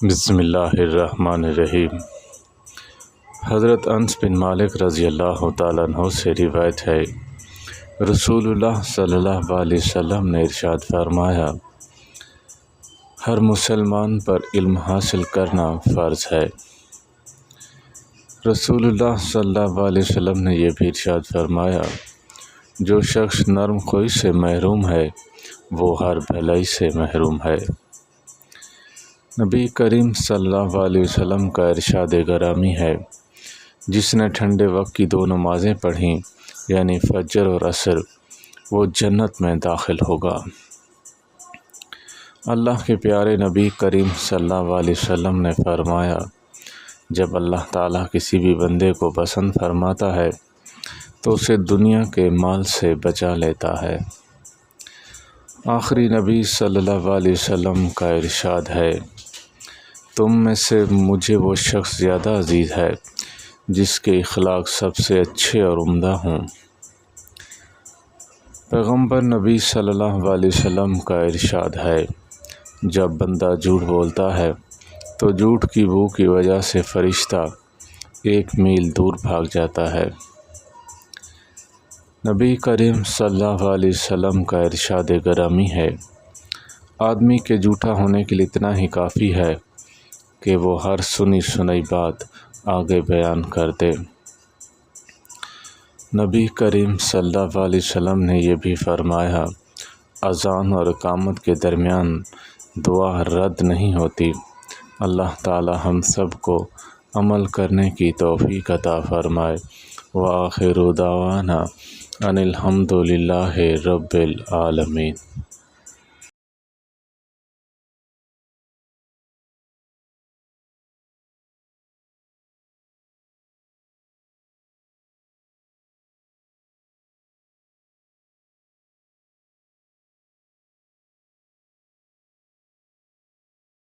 بسم اللہ الرحمن الرحیم۔ حضرت انس بن مالک رضی اللہ تعالیٰ عنہ سے روایت ہے، رسول اللہ صلی اللہ علیہ وسلم نے ارشاد فرمایا، ہر مسلمان پر علم حاصل کرنا فرض ہے۔ رسول اللہ صلی اللہ علیہ وسلم نے یہ بھی ارشاد فرمایا، جو شخص نرم خوئی سے محروم ہے وہ ہر بھلائی سے محروم ہے۔ نبی کریم صلی اللہ علیہ وسلم کا ارشاد گرامی ہے، جس نے ٹھنڈے وقت کی 2 نمازیں پڑھیں یعنی فجر اور عصر، وہ جنت میں داخل ہوگا۔ اللہ کے پیارے نبی کریم صلی اللہ علیہ وسلم نے فرمایا، جب اللہ تعالیٰ کسی بھی بندے کو پسند فرماتا ہے تو اسے دنیا کے مال سے بچا لیتا ہے۔ آخری نبی صلی اللہ علیہ وسلم کا ارشاد ہے، تم میں سے مجھے وہ شخص زیادہ عزیز ہے جس کے اخلاق سب سے اچھے اور عمدہ ہوں۔ پیغمبر نبی صلی اللہ علیہ وسلم کا ارشاد ہے، جب بندہ جھوٹ بولتا ہے تو جھوٹ کی بو کی وجہ سے فرشتہ 1 میل دور بھاگ جاتا ہے۔ نبی کریم صلی اللہ علیہ وسلم کا ارشاد گرامی ہے، آدمی کے جھوٹا ہونے کے لیے اتنا ہی کافی ہے کہ وہ ہر سنی سنائی بات آگے بیان کر دے۔ نبی کریم صلی اللہ علیہ وسلم نے یہ بھی فرمایا، اذان اور اقامت کے درمیان دعا رد نہیں ہوتی۔ اللہ تعالی ہم سب کو عمل کرنے کی توفیق عطا فرمائے۔ وآخر دعوانا ان الحمد للہ رب العالمین۔